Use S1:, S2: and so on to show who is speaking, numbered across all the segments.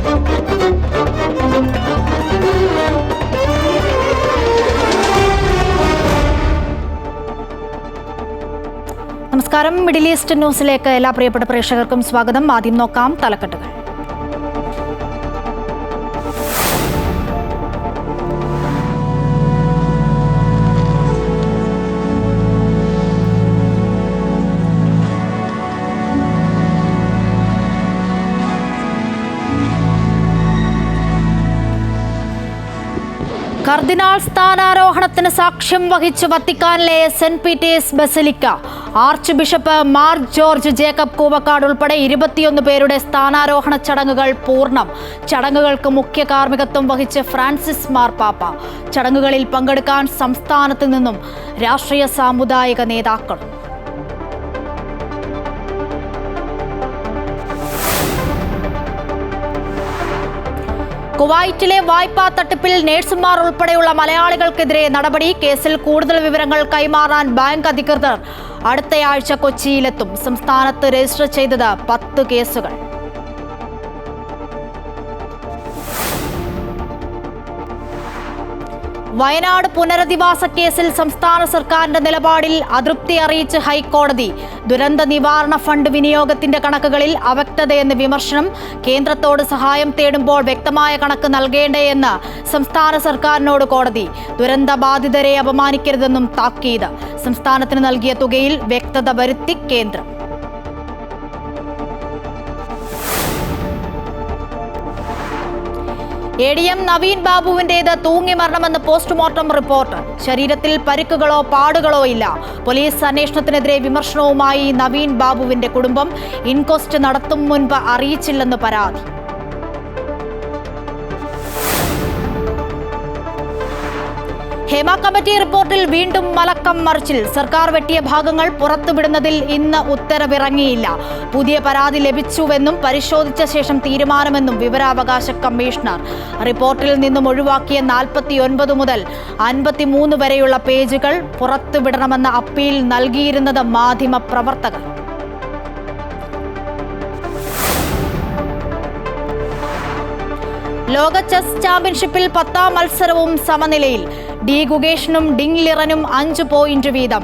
S1: നമസ്കാരം. Middle east ന്യൂസിലേക്ക് എല്ലാ പ്രിയപ്പെട്ട പ്രേക്ഷകർക്കും സ്വാഗതം. ആദ്യം നോക്കാം തലക്കെട്ടുകൾ. കർദിനാൾ സ്ഥാനാരോഹണത്തിന് സാക്ഷ്യം വഹിച്ച് വത്തിക്കാനിലെ Saint Peter's Basilica. Archbishop Mar George Jacob Koovakkad ഉൾപ്പെടെ 21 പേരുടെ സ്ഥാനാരോഹണ ചടങ്ങുകൾ പൂർണ്ണം. ചടങ്ങുകൾക്ക് മുഖ്യ കാർമ്മികത്വം വഹിച്ച് ഫ്രാൻസിസ് മാർപ്പാപ്പ. ചടങ്ങുകളിൽ പങ്കെടുക്കാൻ സംസ്ഥാനത്ത് നിന്നും രാഷ്ട്രീയ സാമുദായിക നേതാക്കൾ. കുവൈറ്റിലെ വായ്പാ തട്ടിപ്പിൽ നഴ്സുമാർ ഉൾപ്പെടെയുള്ള മലയാളികൾക്കെതിരെ നടപടി. കേസിൽ കൂടുതൽ വിവരങ്ങൾ കൈമാറാൻ ബാങ്ക് അധികൃതർ അടുത്തയാഴ്ച കൊച്ചിയിലെത്തും. സംസ്ഥാനത്ത് രജിസ്റ്റർ ചെയ്തത് 10 കേസുകൾ. വയനാട് പുനരധിവാസ കേസിൽ സംസ്ഥാന സർക്കാരിന്റെ നിലപാടിൽ അതൃപ്തി അറിയിച്ച് ഹൈക്കോടതി. ദുരന്ത നിവാരണ ഫണ്ട് വിനിയോഗത്തിന്റെ കണക്കുകളിൽ അവ്യക്തതയെന്ന് വിമർശനം. കേന്ദ്രത്തോട് സഹായം തേടുമ്പോൾ വ്യക്തമായ കണക്ക് നൽകേണ്ടേയെന്ന് സംസ്ഥാന സർക്കാരിനോട് കോടതി. ദുരന്ത ബാധിതരെ അപമാനിക്കരുതെന്നും താക്കീത്. സംസ്ഥാനത്തിന് നൽകിയ തുകയിൽ വ്യക്തത വരുത്തി കേന്ദ്രം. ADM നവീൻ ബാബുവിന്റേത് തൂങ്ങി മരണമെന്ന് പോസ്റ്റ്മോർട്ടം റിപ്പോർട്ട്. ശരീരത്തിൽ പരിക്കുകളോ പാടുകളോ ഇല്ല. പോലീസ് അന്വേഷണത്തിനെതിരെ വിമർശനവുമായി നവീൻ ബാബുവിന്റെ കുടുംബം. ഇൻക്വസ്റ്റ് നടത്തും മുൻപ് അറിയിച്ചില്ലെന്ന് പരാതി. ഹേമ കമ്മിറ്റി റിപ്പോർട്ടിൽ വീണ്ടും മലക്കം മറിച്ചിൽ. സർക്കാർ വെട്ടിയ ഭാഗങ്ങൾ പുറത്തുവിടുന്നതിൽ ഇന്ന് ഉത്തരവിറങ്ങിയില്ല. പുതിയ പരാതി ലഭിച്ചുവെന്നും പരിശോധിച്ച ശേഷം തീരുമാനമെന്നും വിവരാവകാശ കമ്മീഷണർ. റിപ്പോർട്ടിൽ നിന്നും ഒഴിവാക്കിയ 49 മുതൽ 53 വരെയുള്ള പേജുകൾ പുറത്തുവിടണമെന്ന അപ്പീൽ നൽകിയിരുന്നത് മാധ്യമ പ്രവർത്തകർ. ലോക ചെസ് ചാമ്പ്യൻഷിപ്പിൽ 10ാം മത്സരവും സമനിലയിൽ. ഡി ഗുഗേഷിനും ഡിങ് ലിറനും 5 പോയിന്റ് വീതം.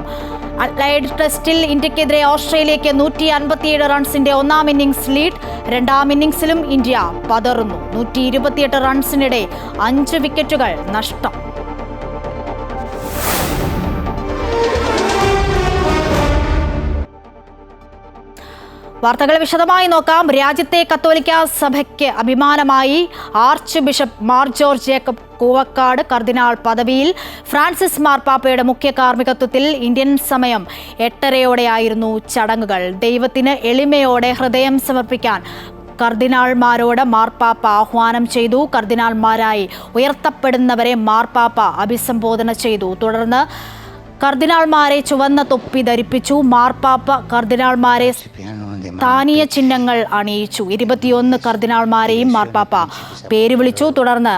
S1: അഡ്ലൈഡ് ടെസ്റ്റിൽ ഇന്ത്യക്കെതിരെ ഓസ്ട്രേലിയയ്ക്ക് 157 റൺസിന്റെ 1ാം ഇന്നിംഗ്സ് ലീഡ്. 2ാം ഇന്നിംഗ്സിലും ഇന്ത്യ പതറുന്നു. 128 റൺസിനിടെ 5 വിക്കറ്റുകൾ നഷ്ടം. വാർത്തകൾ വിശദമായി നോക്കാം. രാജ്യത്തെ കത്തോലിക്ക സഭയ്ക്ക് അഭിമാനമായി archbishop Mar George Jacob Koovakkad cardinal പദവിയിൽ. ഫ്രാൻസിസ് മാർപ്പാപ്പയുടെ മുഖ്യ കാർമ്മികത്വത്തിൽ ഇന്ത്യൻ സമയം 8:30 ചടങ്ങുകൾ. ദൈവത്തിന് എളിമയോടെ ഹൃദയം സമർപ്പിക്കാൻ കർദിനാൾമാരോട് മാർപ്പാപ്പ ആഹ്വാനം ചെയ്തു. കർദിനാൾമാരായി ഉയർത്തപ്പെടുന്നവരെ മാർപ്പാപ്പ അഭിസംബോധന ചെയ്തു. തുടർന്ന് കർദിനാൾമാരെ ചുവന്ന തൊപ്പി ധരിപ്പിച്ചു. മാർപ്പാപ്പ കർദിനാൾമാരെ സ്ഥാനീയ ചിഹ്നങ്ങൾ അണിയിച്ചു. 21 കർദിനാൾമാരെയും മാർപ്പാപ്പ പേര് വിളിച്ചു. തുടർന്ന്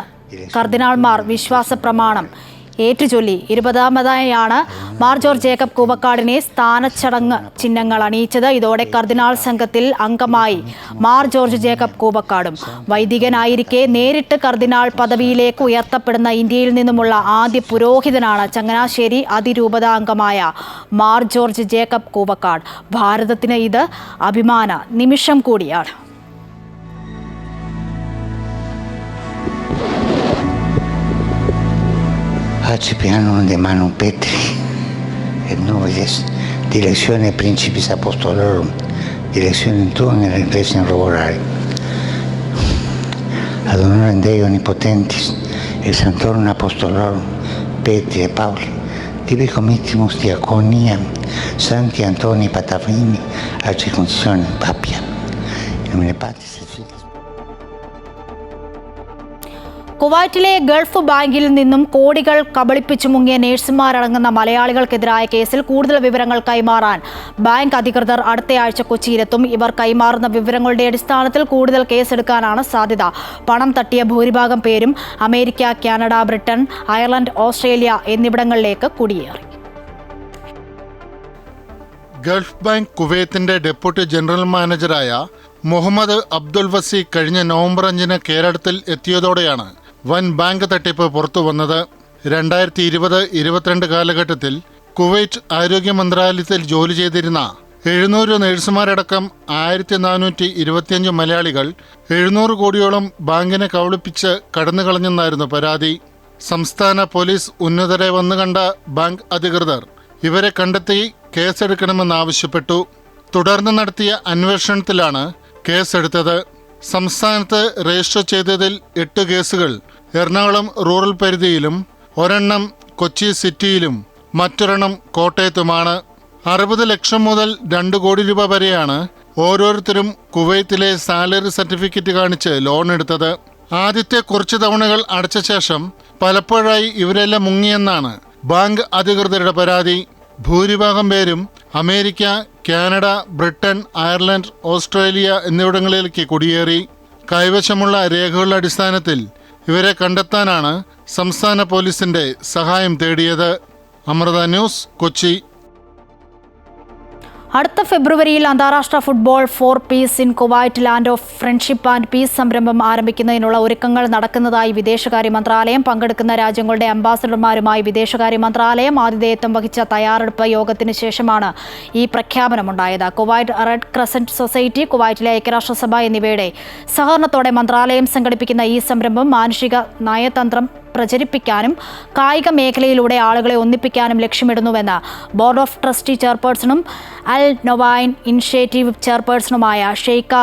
S1: കർദിനാൾമാർ വിശ്വാസ പ്രമാണം ഏറ്റുചൊല്ലി. 20ാമതായാണ് മാർ ജോർജ് ജേക്കബ് കൂവക്കാടിനെ സ്ഥാനച്ചടങ്ങ് ചിഹ്നങ്ങൾ അണിയിച്ചത്. ഇതോടെ കർദിനാൾ സംഘത്തിൽ അംഗമായി മാർ ജോർജ് ജേക്കബ് കൂവക്കാടും. വൈദികനായിരിക്കെ നേരിട്ട് കർദിനാൾ പദവിയിലേക്ക് ഉയർത്തപ്പെടുന്ന ഇന്ത്യയിൽ നിന്നുമുള്ള ആദ്യ പുരോഹിതനാണ് ചങ്ങനാശ്ശേരി അതിരൂപതാംഗമായ മാർ ജോർജ് ജേക്കബ് കൂവക്കാട്. ഭാരതത്തിന് ഇത് അഭിമാന നിമിഷം കൂടിയാണ്.
S2: Cipriano de Manu Petri, et noi direzione Principis Apostolorum, direzione tua nella Iglesia Rovorare. Ad honorem Dei Onnipotentis, et Sanctorum Apostolorum, Petri e Pauli, tibi committimus diaconia, Santi Antoni Patavini, a circoncisione Papia. In nomine Patris et Filii.
S1: കുവൈറ്റിലെ Gulf ബാങ്കിൽ നിന്നും കോടികൾ കബളിപ്പിച്ചു മുങ്ങിയ നഴ്സുമാരടങ്ങുന്ന മലയാളികൾക്കെതിരായ കേസിൽ കൂടുതൽ വിവരങ്ങൾ കൈമാറാൻ bank അധികൃതർ അടുത്തയാഴ്ച കൊച്ചിയിലെത്തും. ഇവർ കൈമാറുന്ന വിവരങ്ങളുടെ അടിസ്ഥാനത്തിൽ കൂടുതൽ കേസെടുക്കാനാണ് സാധ്യത. പണം തട്ടിയ ഭൂരിഭാഗം പേരും America, Canada, Britain, Ireland, Australia എന്നിവിടങ്ങളിലേക്ക് കുടിയേറി.
S3: ഗൾഫ് ബാങ്ക് കുവൈത്തിന്റെ ഡെപ്യൂട്ടി ജനറൽ മാനേജറായ മുഹമ്മദ് അബ്ദുൽ വസി കഴിഞ്ഞ നവംബർ 5 കേരളത്തിൽ എത്തിയതോടെയാണ് വൻ ബാങ്ക് തട്ടിപ്പ് പുറത്തുവന്നത്. 2020-22 കാലഘട്ടത്തിൽ കുവൈറ്റ് ആരോഗ്യ മന്ത്രാലയത്തിൽ ജോലി ചെയ്തിരുന്ന 700 നഴ്സുമാരടക്കം 1425 മലയാളികൾ 700 കോടിയോളം ബാങ്കിനെ കബളിപ്പിച്ച് കടന്നുകളഞ്ഞെന്നായിരുന്നു പരാതി. സംസ്ഥാന പോലീസ് ഉന്നതരെ വന്നുകണ്ട ബാങ്ക് അധികൃതർ ഇവരെ കണ്ടെത്തി കേസെടുക്കണമെന്നാവശ്യപ്പെട്ടു. തുടർന്ന് നടത്തിയ അന്വേഷണത്തിലാണ് കേസെടുത്തത്. സംസ്ഥാനത്ത് രജിസ്റ്റർ ചെയ്തതിൽ 8 കേസുകൾ എറണാകുളം റൂറൽ പരിധിയിലും ഒരെണ്ണം കൊച്ചി സിറ്റിയിലും മറ്റൊരെണ്ണം കോട്ടയത്തുമാണ്. 60 ലക്ഷം മുതൽ 2 കോടി രൂപ വരെയാണ് ഓരോരുത്തരും കുവൈത്തിലെ സാലറി സർട്ടിഫിക്കറ്റ് കാണിച്ച് ലോൺ എടുത്തത്. ആദ്യത്തെ കുറച്ച് തവണകൾ അടച്ച ശേഷം പലപ്പോഴായി ഇവരെല്ലാം മുങ്ങിയെന്നാണ് ബാങ്ക് അധികൃതരുടെ പരാതി. ഭൂരിഭാഗം പേരും America, Canada, Britain, Ireland, Australia എന്നിവിടങ്ങളിലേക്ക് കുടിയേറി. കൈവശമുള്ള രേഖകളുടെ അടിസ്ഥാനത്തിൽ ഇവരെ കണ്ടെത്താനാണ് സംസ്ഥാന പോലീസിന്റെ സഹായം തേടിയത്. അമൃത ന്യൂസ്, കൊച്ചി.
S1: അടുത്ത ഫെബ്രുവരിയിൽ അന്താരാഷ്ട്ര football for peace in Kuwait land of friendship and peace സംരംഭം ആരംഭിക്കുന്നതിനുള്ള ഒരുക്കങ്ങൾ നടക്കുന്നതായി വിദേശകാര്യ മന്ത്രാലയം. പങ്കെടുക്കുന്ന രാജ്യങ്ങളുടെ അംബാസഡർമാരുമായി വിദേശകാര്യ മന്ത്രാലയം ആതിഥേയത്വം വഹിച്ച തയ്യാറെടുപ്പ് യോഗത്തിന് ശേഷമാണ് ഈ പ്രഖ്യാപനമുണ്ടായത്. കുവൈറ്റ് റെഡ് ക്രസന്റ് സൊസൈറ്റി, കുവൈറ്റിലെ ഐക്യരാഷ്ട്രസഭ എന്നിവയുടെ സഹകരണത്തോടെ മന്ത്രാലയം സംഘടിപ്പിക്കുന്ന ഈ സംരംഭം മാനുഷിക നയതന്ത്രം പ്രചരിപ്പിക്കാനും കായിക മേഖലയിലൂടെ ആളുകളെ ഒന്നിപ്പിക്കാനും ലക്ഷ്യമിടുന്നുവെന്ന് ബോർഡ് ഓഫ് ട്രസ്റ്റി ചെയർപേഴ്സണും അൽ നൊവൈൻ ഇനിഷ്യേറ്റീവ് ചെയർപേഴ്സണുമായ Sheikha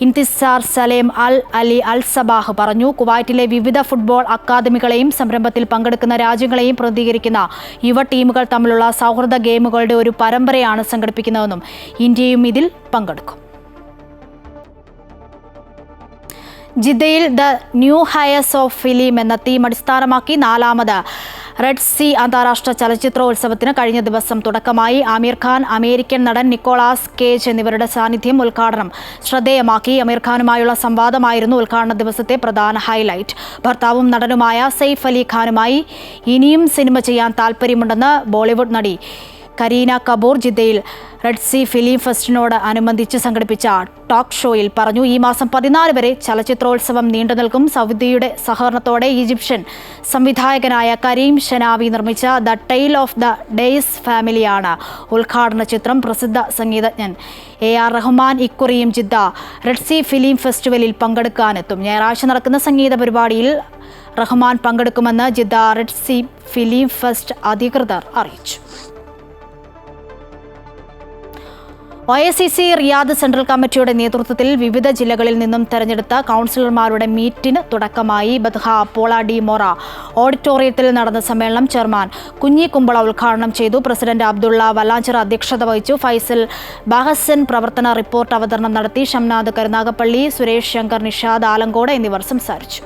S1: Intisar Salem Al Ali Al Sabah പറഞ്ഞു. കുവൈറ്റിലെ വിവിധ ഫുട്ബോൾ അക്കാദമികളെയും സംരംഭത്തിൽ പങ്കെടുക്കുന്ന രാജ്യങ്ങളെയും പ്രതിനിധീകരിക്കുന്ന യുവ ടീമുകൾ തമ്മിലുള്ള സൗഹൃദ ഗെയിമുകളുടെ ഒരു പരമ്പരയാണ് സംഘടിപ്പിക്കുന്നതെന്നും ഇന്ത്യയും ഇതിൽ പങ്കെടുക്കും. ജിദ്ദയിൽ the new hires of film എന്ന തീം അടിസ്ഥാനമാക്കി 4ാമത് റെഡ് സീ അന്താരാഷ്ട്ര ചലച്ചിത്രോത്സവത്തിന് കഴിഞ്ഞ ദിവസം തുടക്കമായി. ആമിർ ഖാൻ, അമേരിക്കൻ നടൻ നിക്കോളാസ് കേജ് എന്നിവരുടെ സാന്നിധ്യം ഉദ്ഘാടനം ശ്രദ്ധേയമാക്കി. അമീർ ഖാനുമായുള്ള സംവാദമായിരുന്നു ഉദ്ഘാടന ദിവസത്തെ പ്രധാന ഹൈലൈറ്റ്. ഭർത്താവും നടനുമായ സെയ്ഫ് അലി ഖാനുമായി ഇനിയും സിനിമ ചെയ്യാൻ താൽപ്പര്യമുണ്ടെന്ന് ബോളിവുഡ് നടി കരീന കപൂർ ജിദ്ദയിൽ റെഡ് സീ ഫിലിം ഫെസ്റ്റിനോട് അനുബന്ധിച്ച് സംഘടിപ്പിച്ച ടോക്ക് ഷോയിൽ പറഞ്ഞു. ഈ മാസം 14 വരെ ചലച്ചിത്രോത്സവം നീണ്ടുനിൽക്കും. സൗദിയുടെ സഹകരണത്തോടെ ഈജിപ്ഷ്യൻ സംവിധായകനായ കരീം ഷനാവി നിർമ്മിച്ച the tale of the days ഫാമിലിയാണ് ഉദ്ഘാടന ചിത്രം. പ്രസിദ്ധ സംഗീതജ്ഞൻ AR റഹ്മാൻ ഇക്കുറിയും ജിദ്ദ റെഡ് സീ ഫിലിം ഫെസ്റ്റിവലിൽ പങ്കെടുക്കാനെത്തും. ഞായറാഴ്ച നടക്കുന്ന സംഗീത പരിപാടിയിൽ റഹ്മാൻ പങ്കെടുക്കുമെന്ന് Jeddah red sea film fest അധികൃതർ അറിയിച്ചു. OICC റിയാദ് സെൻട്രൽ കമ്മിറ്റിയുടെ നേതൃത്വത്തിൽ വിവിധ ജില്ലകളിൽ നിന്നും തെരഞ്ഞെടുത്ത കൗൺസിലർമാരുടെ മീറ്റിന് തുടക്കമായി. ബദ്ഹ പോള ഡി മൊറ ഓഡിറ്റോറിയത്തിൽ നടന്ന സമ്മേളനം ചെയർമാൻ കുഞ്ഞി കുമ്പള ഉദ്ഘാടനം ചെയ്തു. പ്രസിഡന്റ് അബ്ദുള്ള വല്ലാഞ്ചിറ അധ്യക്ഷത വഹിച്ചു. ഫൈസൽ ബഹസൻ പ്രവർത്തന റിപ്പോർട്ട് അവതരണം നടത്തി. ഷംനാദ് കരുനാഗപ്പള്ളി, സുരേഷ് ശങ്കർ, നിഷാദ് ആലങ്കോട് എന്നിവർ സംസാരിച്ചു.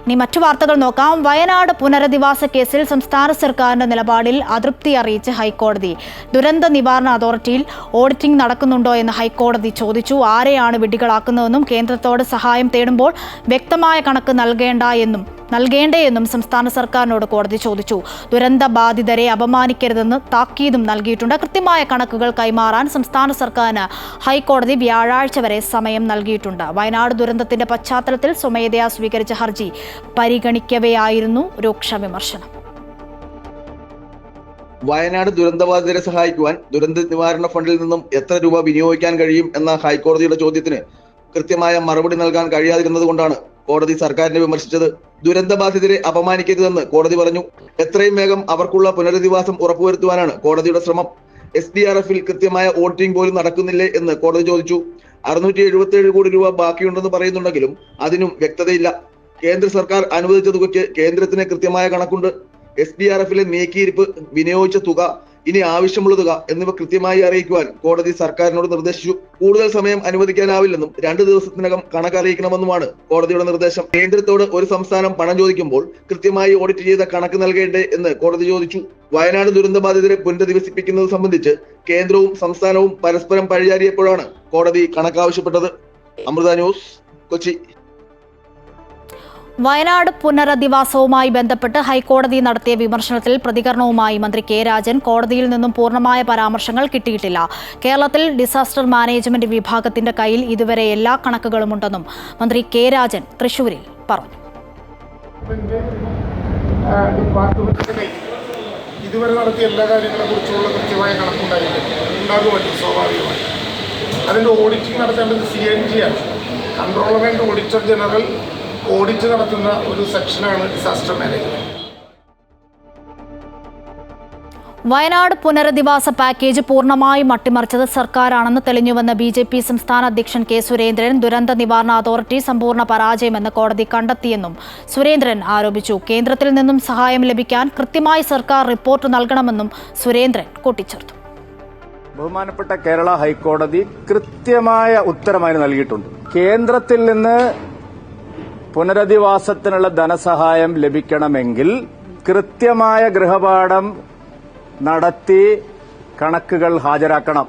S1: ഇനി മറ്റു വാർത്തകൾ നോക്കാം. വയനാട് പുനരധിവാസ കേസിൽ സംസ്ഥാന സർക്കാരിന്റെ നിലപാടിൽ അതൃപ്തി അറിയിച്ച് ഹൈക്കോടതി. ദുരന്ത നിവാരണ അതോറിറ്റിയിൽ ഓഡിറ്റിംഗ് നടക്കുന്നുണ്ടോ എന്ന് ഹൈക്കോടതി ചോദിച്ചു. ആരെയാണ് വിഡ്ഢികളാക്കുന്നതെന്നും കേന്ദ്രത്തോട് സഹായം തേടുമ്പോൾ വ്യക്തമായ കണക്ക് നൽകേണ്ടേ എന്നും സംസ്ഥാന സർക്കാരിനോട് കോടതി ചോദിച്ചു. ദുരന്ത ബാധിതരെ അപമാനിക്കരുതെന്ന് താക്കീതും നൽകിയിട്ടുണ്ട്. കൃത്യമായ കണക്കുകൾ കൈമാറാൻ സംസ്ഥാന സർക്കാരിന് ഹൈക്കോടതി വ്യാഴാഴ്ച വരെ സമയം നൽകിയിട്ടുണ്ട്. വയനാട് ദുരന്തത്തിന്റെ പശ്ചാത്തലത്തിൽ സ്വമേധയാ സ്വീകരിച്ച ഹർജി പരിഗണിക്കവെയായിരുന്നു രൂക്ഷ വിമർശനം.
S4: വയനാട് ദുരന്തബാധിതരെ സഹായിക്കുവാൻ ദുരന്ത നിവാരണ ഫണ്ടിൽ നിന്നും എത്ര രൂപ വിനിയോഗിക്കാൻ കഴിയും എന്ന ഹൈക്കോടതിയുടെ ചോദ്യത്തിന് കൃത്യമായ മറുപടി നൽകാൻ കഴിയാതിരുന്നത് കൊണ്ടാണ് കോടതി സർക്കാരിനെ വിമർശിച്ചത്. ദുരന്തബാധിതരെ അപമാനിക്കരുതെന്ന് കോടതി പറഞ്ഞു. എത്രയും വേഗം അവർക്കുള്ള പുനരധിവാസം ഉറപ്പുവരുത്തുവാനാണ് കോടതിയുടെ ശ്രമം. SDRF-ൽ കൃത്യമായ ഓഡിറ്റിംഗ് പോലും നടക്കുന്നില്ലേ എന്ന് കോടതി ചോദിച്ചു. 677 കോടി രൂപ ബാക്കിയുണ്ടെന്ന് പറയുന്നുണ്ടെങ്കിലും അതിനും വ്യക്തതയില്ല. കേന്ദ്ര സർക്കാർ അനുവദിച്ച തുകയ്ക്ക് കേന്ദ്രത്തിന് കൃത്യമായ കണക്കുണ്ട്. SDRF-ലെ നീക്കിയിരിപ്പ്, വിനിയോഗിച്ച തുക, ഇനി ആവശ്യമുള്ള തുക എന്നിവ കൃത്യമായി അറിയിക്കുവാൻ കോടതി സർക്കാരിനോട് നിർദ്ദേശിച്ചു. കൂടുതൽ സമയം അനുവദിക്കാനാവില്ലെന്നും 2 ദിവസത്തിനകം കണക്കറിയിക്കണമെന്നുമാണ് കോടതിയുടെ നിർദ്ദേശം. കേന്ദ്രത്തോട് ഒരു സംസ്ഥാനം പണം ചോദിക്കുമ്പോൾ കൃത്യമായി ഓഡിറ്റ് ചെയ്ത കണക്ക് നൽകേണ്ടേ എന്ന് കോടതി ചോദിച്ചു. വയനാട് ദുരന്തബാധിതരെ പുനരധിവസിപ്പിക്കുന്നത് സംബന്ധിച്ച് കേന്ദ്രവും സംസ്ഥാനവും പരസ്പരം പഴിചാരിയപ്പോഴാണ് കോടതി കണക്കാവശ്യപ്പെട്ടത്. അമൃത ന്യൂസ്, കൊച്ചി.
S1: വയനാട് പുനരധിവാസവുമായി ബന്ധപ്പെട്ട് ഹൈക്കോടതി നടത്തിയ വിമർശനത്തിൽ പ്രതികരണവുമായി മന്ത്രി കെ രാജൻ. കോടതിയിൽ നിന്നും പൂർണ്ണമായ പരാമർശങ്ങൾ കിട്ടിയിട്ടില്ല. കേരളത്തിൽ ഡിസാസ്റ്റർ മാനേജ്മെന്റ് വിഭാഗത്തിന്റെ കയ്യിൽ ഇതുവരെ എല്ലാ കണക്കുകളുമുണ്ടെന്നും മന്ത്രി കെ രാജൻ തൃശൂരിൽ പറഞ്ഞു.
S5: ഇതുവരെ നടത്തിയ എല്ലാ കാര്യങ്ങളെക്കുറിച്ചുള്ള കൃത്യമായ കണക്കുണ്ടാകുമല്ലോ സ്വാഭാവികമായി. അതിൻ്റെ ഓഡിറ്റിംഗ് നടത്തേണ്ടത് CAG ആണ്. Controller and auditor general audit നടത്തുന്ന ഒരു സെക്ഷനാണ് ഡിസാസ്റ്റർ മാനേജ്മെന്റ്.
S1: വയനാട് പുനരധിവാസ പാക്കേജ് പൂർണ്ണമായും അട്ടിമറിച്ചത് സർക്കാരാണെന്ന് തെളിഞ്ഞുവെന്ന് BJP സംസ്ഥാന അധ്യക്ഷൻ കെ സുരേന്ദ്രൻ. ദുരന്ത നിവാരണ അതോറിറ്റി സമ്പൂർണ്ണ പരാജയമെന്ന് കോടതി കണ്ടെത്തിയെന്നും സുരേന്ദ്രൻ ആരോപിച്ചു. കേന്ദ്രത്തിൽ നിന്നും സഹായം ലഭിക്കാൻ കൃത്യമായി സർക്കാർ റിപ്പോർട്ട് നൽകണമെന്നും സുരേന്ദ്രൻ കൂട്ടിച്ചേർത്തു.
S6: ബഹുമാനപ്പെട്ട കേരള ഹൈക്കോടതി കൃത്യമായ ഉത്തരമായി നൽകിയിട്ടുണ്ട്. കേന്ദ്രത്തിൽ നിന്ന് പുനരധിവാസത്തിനുള്ള ധനസഹായം ലഭിക്കണമെങ്കിൽ കൃത്യമായ ഗൃഹപാഠം നടത്തി കണക്കുകൾ ഹാജരാക്കണം.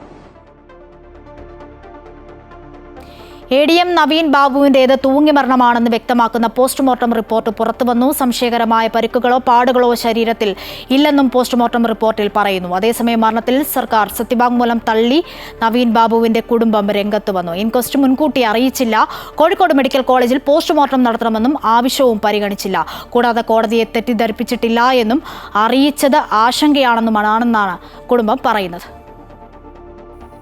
S1: ADM നവീൻ ബാബുവിന്റേത് തൂങ്ങിമരണമാണെന്ന് വ്യക്തമാക്കുന്ന പോസ്റ്റ്മോർട്ടം റിപ്പോർട്ട് പുറത്തുവന്നു. സംശയകരമായ പരിക്കുകളോ പാടുകളോ ശരീരത്തിൽ ഇല്ലെന്നും പോസ്റ്റ്മോർട്ടം റിപ്പോർട്ടിൽ പറയുന്നു. അതേസമയം മരണത്തിൽ സർക്കാർ സത്യവാങ്മൂലം തള്ളി നവീൻ ബാബുവിന്റെ കുടുംബം രംഗത്ത് വന്നു. ഇൻക്വസ്റ്റ് മുൻകൂട്ടി അറിയിച്ചില്ല. കോഴിക്കോട് മെഡിക്കൽ കോളേജിൽ പോസ്റ്റ്മോർട്ടം നടത്തണമെന്നും ആവശ്യവും പരിഗണിച്ചില്ല. കൂടാതെ കോടതിയെ തെറ്റിദ്ധരിപ്പിച്ചിട്ടില്ല എന്നും അറിയിച്ചത് ആശങ്കയാണെന്നുമാണെന്നാണ് കുടുംബം പറയുന്നത്.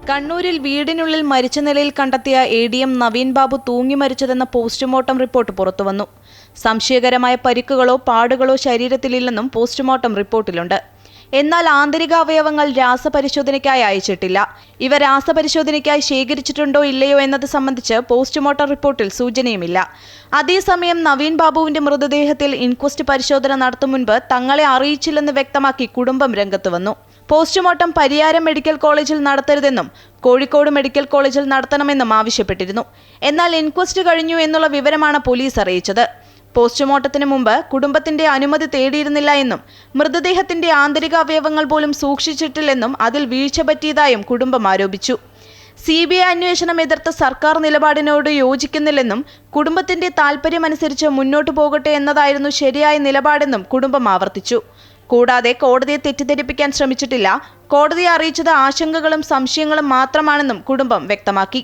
S7: കണ്ണൂരിൽ വീടിനുള്ളിൽ മരിച്ച നിലയിൽ കണ്ടെത്തിയ ADM നവീൻ ബാബു തൂങ്ങി മരിച്ചതെന്ന പോസ്റ്റ്മോർട്ടം റിപ്പോർട്ട് പുറത്തുവന്നു. സംശയകരമായ പരിക്കുകളോ പാടുകളോ ശരീരത്തിലില്ലെന്നും പോസ്റ്റ്മോർട്ടം റിപ്പോർട്ടിലുണ്ട്. എന്നാൽ ആന്തരിക അവയവങ്ങൾ രാസപരിശോധനയ്ക്കായി അയച്ചിട്ടില്ല. ഇവ രാസപരിശോധനയ്ക്കായി ശേഖരിച്ചിട്ടുണ്ടോ ഇല്ലയോ എന്നത് സംബന്ധിച്ച് പോസ്റ്റ്മോർട്ടം റിപ്പോർട്ടിൽ സൂചനയുമില്ല. അതേസമയം നവീൻ ബാബുവിന്റെ മൃതദേഹത്തിൽ ഇൻക്വസ്റ്റ് പരിശോധന നടത്തും മുൻപ് തങ്ങളെ അറിയിച്ചില്ലെന്ന് വ്യക്തമാക്കി കുടുംബം രംഗത്ത് വന്നു. പോസ്റ്റ്മോർട്ടം പരിയാരം മെഡിക്കൽ കോളേജിൽ നടത്തരുതെന്നും കോഴിക്കോട് മെഡിക്കൽ കോളേജിൽ നടത്തണമെന്നും ആവശ്യപ്പെട്ടിരുന്നു. എന്നാൽ ഇൻക്വസ്റ്റ് കഴിഞ്ഞു എന്നുള്ള വിവരമാണ് പോലീസ് അറിയിച്ചത്. പോസ്റ്റ്മോർട്ടത്തിന് മുമ്പ് കുടുംബത്തിന്റെ അനുമതി തേടിയിരുന്നില്ല എന്നും മൃതദേഹത്തിന്റെ ആന്തരിക അവയവങ്ങൾ പോലും സൂക്ഷിച്ചിട്ടില്ലെന്നും അതിൽ വീഴ്ച പറ്റിയതായും കുടുംബം ആരോപിച്ചു. CBI അന്വേഷണം എതിർത്ത സർക്കാർ നിലപാടിനോട് യോജിക്കുന്നില്ലെന്നും കുടുംബത്തിന്റെ താൽപര്യമനുസരിച്ച് മുന്നോട്ടു പോകട്ടെ എന്നതായിരുന്നു ശരിയായ നിലപാടെന്നും കുടുംബം ആവർത്തിച്ചു. കൂടാതെ കോടതിയെ തെറ്റിദ്ധരിപ്പിക്കാൻ ശ്രമിച്ചിട്ടില്ല. കോടതിയെ അറിയിച്ചത് ആശങ്കകളും സംശയങ്ങളും മാത്രമാണെന്നും കുടുംബം വ്യക്തമാക്കി.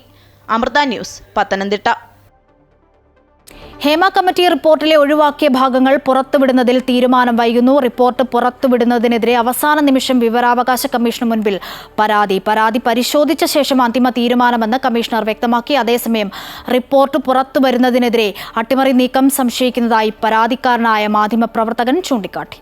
S7: അമൃത ന്യൂസ്, പത്തനംതിട്ട.
S1: ഹേമ കമ്മിറ്റി റിപ്പോർട്ടിലെ ഒഴിവാക്കിയ ഭാഗങ്ങൾ പുറത്തുവിടുന്നതിൽ തീരുമാനം വൈകുന്നു. റിപ്പോർട്ട് പുറത്തുവിടുന്നതിനെതിരെ അവസാന നിമിഷം വിവരാവകാശ കമ്മീഷന് മുൻപിൽ പരാതി പരിശോധിച്ച ശേഷം അന്തിമ തീരുമാനമെന്ന് കമ്മീഷണർ വ്യക്തമാക്കി. അതേസമയം റിപ്പോർട്ട് പുറത്തുവരുന്നതിനെതിരെ അട്ടിമറി നീക്കം സംശയിക്കുന്നതായി പരാതിക്കാരനായ മാധ്യമപ്രവർത്തകൻ ചൂണ്ടിക്കാട്ടി.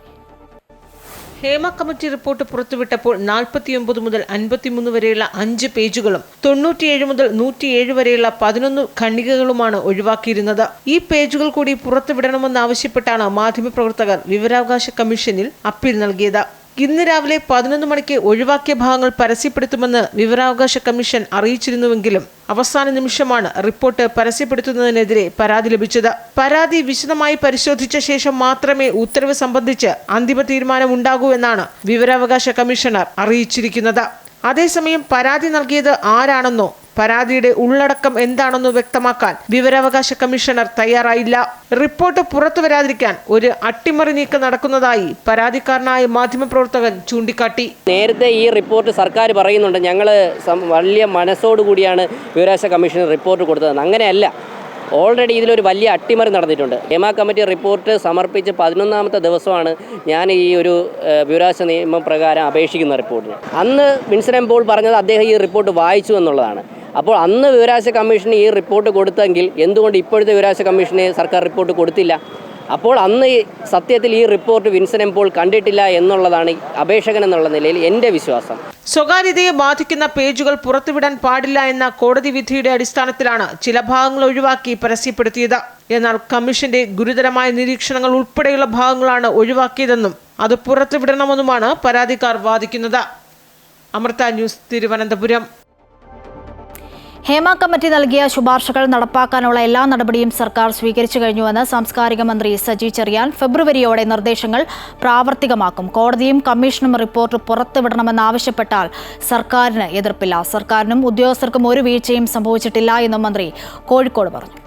S8: ഹേമ കമ്മിറ്റി റിപ്പോർട്ട് പുറത്തുവിട്ടപ്പോൾ 49 മുതൽ 53 വരെയുള്ള 5 പേജുകളും 97 മുതൽ 107 വരെയുള്ള 11 ഖണ്ഡികകളുമാണ് ഒഴിവാക്കിയിരുന്നത്. ഈ പേജുകൾ കൂടി പുറത്തുവിടണമെന്നാവശ്യപ്പെട്ടാണ് മാധ്യമപ്രവർത്തകർ വിവരാവകാശ കമ്മീഷനിൽ അപ്പീൽ നൽകിയത്. ഇന്ന് രാവിലെ 11 മണിക്ക് ഒഴിവാക്കിയ ഭാഗങ്ങൾ പരസ്യപ്പെടുത്തുമെന്ന് വിവരാവകാശ കമ്മീഷൻ അറിയിച്ചിരുന്നുവെങ്കിലും അവസാന നിമിഷമാണ് റിപ്പോർട്ട് പരസ്യപ്പെടുത്തുന്നതിനെതിരെ പരാതി ലഭിച്ചത്. പരാതി വിശദമായി പരിശോധിച്ച ശേഷം മാത്രമേ ഉത്തരവ് സംബന്ധിച്ച് അന്തിമ തീരുമാനം ഉണ്ടാകൂ എന്നാണ് വിവരാവകാശ കമ്മീഷണർ അറിയിച്ചിരിക്കുന്നത്. അതേസമയം പരാതി നൽകിയത് ആരാണെന്നോ പരാതിയുടെ ഉള്ളടക്കം എന്താണെന്നോ വ്യക്തമാക്കാൻ വിവരാവകാശ കമ്മീഷണർ തയ്യാറായില്ല. റിപ്പോർട്ട് പുറത്തു വരാതിരിക്കാൻ ഒരു അട്ടിമറി നീക്കം നടക്കുന്നതായി പരാതിക്കാരനായ മാധ്യമപ്രവർത്തകൻ ചൂണ്ടിക്കാട്ടി.
S9: നേരത്തെ ഈ റിപ്പോർട്ട് സർക്കാർ പറയുന്നുണ്ട്, ഞങ്ങൾ വലിയ മനസ്സോടുകൂടിയാണ് വിവരാവകാശ കമ്മീഷന് റിപ്പോർട്ട് കൊടുത്തതെന്ന്. അങ്ങനെയല്ല. ഓൾറെഡി ഇതിലൊരു വലിയ അട്ടിമറി നടന്നിട്ടുണ്ട്. ഹേമ കമ്മിറ്റി റിപ്പോർട്ട് സമർപ്പിച്ച് 11ാമത്തെ ദിവസമാണ് ഞാൻ ഈ ഒരു വിവരാവകാശ നിയമപ്രകാരം അപേക്ഷിക്കുന്ന റിപ്പോർട്ടിന്. അന്ന് വിൻസെൻ്റ് പോൾ പറഞ്ഞത് അദ്ദേഹം ഈ റിപ്പോർട്ട് വായിച്ചു എന്നുള്ളതാണ്. അപ്പോൾ അന്ന് വിവരാവകാശ കമ്മീഷന് ഈ റിപ്പോർട്ട് കൊടുത്തെങ്കിൽ എന്തുകൊണ്ട് ഇപ്പോഴത്തെ വിവരാവകാശ കമ്മീഷന് സർക്കാർ റിപ്പോർട്ട് കൊടുത്തില്ല? അപ്പോൾ അന്ന് സത്യത്തിൽ ഈ റിപ്പോർട്ട് വിൻസെൻ്റ് പോൾ കണ്ടിട്ടില്ല എന്നുള്ളതാണ് അപേക്ഷകൻ എന്നുള്ള നിലയിൽ എൻ്റെ വിശ്വാസം.
S8: സ്വകാര്യതയെ ബാധിക്കുന്ന പേജുകൾ പുറത്തുവിടാൻ പാടില്ല എന്ന കോടതി വിധിയുടെ അടിസ്ഥാനത്തിലാണ് ചില ഭാഗങ്ങൾ ഒഴിവാക്കി പരസ്യപ്പെടുത്തിയത്. എന്നാൽ കമ്മീഷന്റെ ഗുരുതരമായ നിരീക്ഷണങ്ങൾ ഉൾപ്പെടെയുള്ള ഭാഗങ്ങളാണ് ഒഴിവാക്കിയതെന്നും അത് പുറത്തുവിടണമെന്നുമാണ് പരാതിക്കാർ വാദിക്കുന്നത്. അമൃത ന്യൂസ്, തിരുവനന്തപുരം.
S1: ഹേമ കമ്മിറ്റി നൽകിയ ശുപാർശകൾ നടപ്പാക്കാനുള്ള എല്ലാ നടപടിയും സർക്കാർ സ്വീകരിച്ചു കഴിഞ്ഞുവെന്ന് സാംസ്കാരിക മന്ത്രി സജി ചെറിയാൻ. ഫെബ്രുവരിയോടെ നിർദ്ദേശങ്ങൾ പ്രാവർത്തികമാക്കും. കോടതിയും കമ്മീഷനും റിപ്പോർട്ട് പുറത്തുവിടണമെന്നാവശ്യപ്പെട്ടാൽ സർക്കാരിന് എതിർപ്പില്ല. സർക്കാരിനും ഉദ്യോഗസ്ഥർക്കും ഒരു വീഴ്ചയും സംഭവിച്ചിട്ടില്ല എന്നും മന്ത്രി കോഴിക്കോട് പറഞ്ഞു.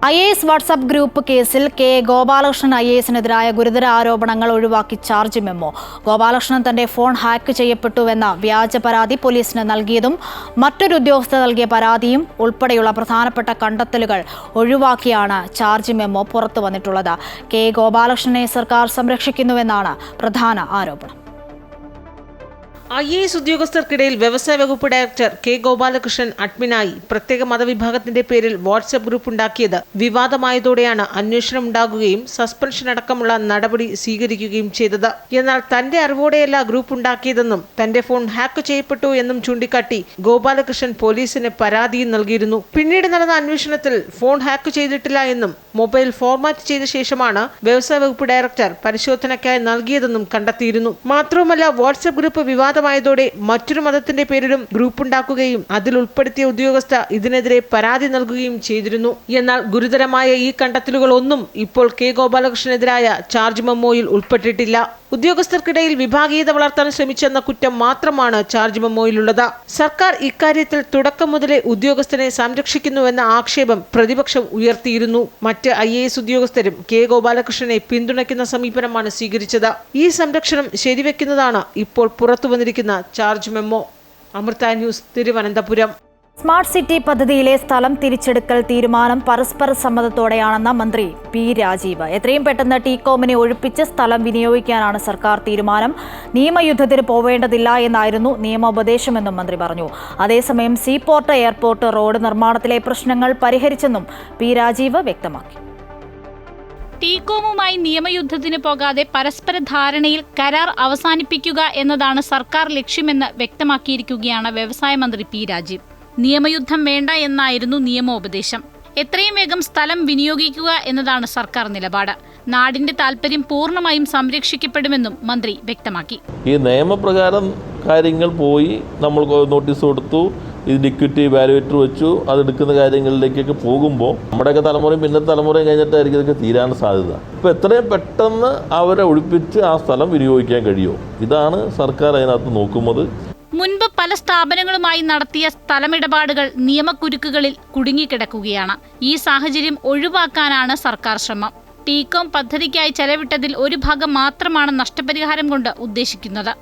S1: IAS വാട്സാപ്പ് ഗ്രൂപ്പ് കേസിൽ കെ ഗോപാലകൃഷ്ണൻ IASനെതിരായ ഗുരുതര ആരോപണങ്ങൾ ഒഴിവാക്കി ചാർജ് മെമ്മോ. ഗോപാലകൃഷ്ണൻ തന്റെ ഫോൺ ഹാക്ക് ചെയ്യപ്പെട്ടുവെന്ന വ്യാജ പരാതി പോലീസിന് നൽകിയതും മറ്റൊരു ഉദ്യോഗസ്ഥർ നൽകിയ പരാതിയും ഉൾപ്പെടെയുള്ള പ്രധാനപ്പെട്ട കണ്ടെത്തലുകൾ ഒഴിവാക്കിയാണ് ചാർജ് മെമ്മോ പുറത്തു വന്നിട്ടുള്ളത്. കെ ഗോപാലകൃഷ്ണനെ സർക്കാർ സംരക്ഷിക്കുന്നുവെന്നാണ് പ്രധാന ആരോപണം.
S8: IAS ഉദ്യോഗസ്ഥർക്കിടയിൽ വ്യവസായ വകുപ്പ് ഡയറക്ടർ കെ ഗോപാലകൃഷ്ണൻ അഡ്മിനായി പ്രത്യേക മതവിഭാഗത്തിന്റെ പേരിൽ വാട്സ്ആപ്പ് ഗ്രൂപ്പ് ഉണ്ടാക്കിയത് വിവാദമായതോടെയാണ് അന്വേഷണം ഉണ്ടാകുകയും സസ്പെൻഷൻ അടക്കമുള്ള നടപടി സ്വീകരിക്കുകയും ചെയ്തത്. എന്നാൽ തന്റെ അറിവോടെയല്ല ഗ്രൂപ്പ് ഉണ്ടാക്കിയതെന്നും തന്റെ ഫോൺ ഹാക്ക് ചെയ്യപ്പെട്ടു എന്നും ചൂണ്ടിക്കാട്ടി ഗോപാലകൃഷ്ണൻ പോലീസിന് പരാതിയും നൽകിയിരുന്നു. പിന്നീട് നടന്ന അന്വേഷണത്തിൽ ഫോൺ ഹാക്ക് ചെയ്തിട്ടില്ല എന്നും മൊബൈൽ ഫോർമാറ്റ് ചെയ്ത ശേഷമാണ് വ്യവസായ വകുപ്പ് ഡയറക്ടർ പരിശോധനയ്ക്കായി നൽകിയതെന്നും കണ്ടെത്തിയിരുന്നു. മാത്രവുമല്ല, വാട്സ്ആപ്പ് ഗ്രൂപ്പ് വിവാദമായതോടെ മറ്റൊരു മതത്തിന്റെ പേരിലും ഗ്രൂപ്പ് ഉണ്ടാക്കുകയും അതിൽ ഉൾപ്പെടുത്തിയ ഉദ്യോഗസ്ഥ ഇതിനെതിരെ പരാതി നൽകുകയും ചെയ്തിരുന്നു. എന്നാൽ ഗുരുതരമായ ഈ കണ്ടെത്തലുകളൊന്നും ഇപ്പോൾ കെ ഗോപാലകൃഷ്ണനെതിരായ ചാർജ് മെമ്മോയിൽ ഉൾപ്പെട്ടിട്ടില്ല. ഉദ്യോഗസ്ഥർക്കിടയിൽ വിഭാഗീയത വളർത്താൻ ശ്രമിച്ചെന്ന കുറ്റം മാത്രമാണ് ചാർജ് മെമ്മോയിലുള്ളത്. സർക്കാർ ഇക്കാര്യത്തിൽ തുടക്കം മുതലേ ഉദ്യോഗസ്ഥനെ സംരക്ഷിക്കുന്നുവെന്ന ആക്ഷേപം പ്രതിപക്ഷം ഉയർത്തിയിരുന്നു. മറ്റ് IAS ഉദ്യോഗസ്ഥരും കെ ഗോപാലകൃഷ്ണനെ പിന്തുണയ്ക്കുന്ന സമീപനമാണ് സ്വീകരിച്ചത്. ഈ സംരക്ഷണം ശരിവെക്കുന്നതാണ് ഇപ്പോൾ പുറത്തുവന്നിരിക്കുന്ന charge memo. Amrita news, Thiruvananthapuram.
S1: Smart city പദ്ധതിയിലെ സ്ഥലം തിരിച്ചെടുക്കൽ തീരുമാനം പരസ്പര സമ്മതത്തോടെയാണെന്ന മന്ത്രി പി രാജീവ്. എത്രയും പെട്ടെന്ന് ടീകോമിനെ ഒഴിപ്പിച്ച് സ്ഥലം വിനിയോഗിക്കാനാണ് സർക്കാർ തീരുമാനം. നിയമയുദ്ധത്തിന് പോവേണ്ടതില്ല എന്നായിരുന്നു നിയമോപദേശമെന്നും മന്ത്രി പറഞ്ഞു. അതേസമയം സീപോർട്ട് എയർപോർട്ട് റോഡ് നിർമ്മാണത്തിലെ പ്രശ്നങ്ങൾ പരിഹരിച്ചെന്നും പി രാജീവ് വ്യക്തമാക്കി.
S10: ടീകോമുമായി നിയമയുദ്ധത്തിന് പോകാതെ പരസ്പര ധാരണയിൽ കരാർ അവസാനിപ്പിക്കുക എന്നതാണ് സർക്കാർ ലക്ഷ്യമെന്ന് വ്യക്തമാക്കിയിരിക്കുകയാണ് വ്യവസായ മന്ത്രി പി രാജീവ്. നിയമയുദ്ധം വേണ്ട എന്നായിരുന്നു നിയമോപദേശം. എത്രയും വേഗം സ്ഥലം വിനിയോഗിക്കുക എന്നതാണ് സർക്കാർ നിലപാട്. നാടിന്റെ താൽപര്യം പൂർണ്ണമായും സംരക്ഷിക്കപ്പെടുമെന്നും മന്ത്രി വ്യക്തമാക്കി.
S11: ഈ നിയമപ്രകാരം കാര്യങ്ങൾ പോയി നമ്മൾ നോട്ടീസ് കൊടുത്തു, ഇതിൻ്റെ ഇക്വിറ്റി വാലുവേറ്റർ വെച്ചു, അതെടുക്കുന്ന കാര്യങ്ങളിലേക്കൊക്കെ പോകുമ്പോൾ നമ്മുടെയൊക്കെ തലമുറയും പിന്നത്തെ തലമുറയും കഴിഞ്ഞിട്ടായിരിക്കും ഇതൊക്കെ തീരാൻ സാധ്യത. ഇപ്പോൾ എത്രയും പെട്ടെന്ന് അവരെ ഒഴിപ്പിച്ച് ആ സ്ഥലം വിനിയോഗിക്കാൻ കഴിയുമോ, ഇതാണ് സർക്കാർ അതിനകത്ത് നോക്കുന്നത്.
S10: മുൻപ് പല സ്ഥാപനങ്ങളുമായി നടത്തിയ സ്ഥലമിടപാടുകൾ നിയമക്കുരുക്കുകളിൽ കുടുങ്ങിക്കിടക്കുകയാണ്. ഈ സാഹചര്യം ഒഴിവാക്കാനാണ് സർക്കാർ ശ്രമം. ടീകോം പദ്ധതിക്കായി ചെലവിട്ടതിൽ ഒരു ഭാഗം മാത്രമാണ് നഷ്ടപരിഹാരം കൊണ്ട് ഉദ്ദേശിക്കുന്നത്.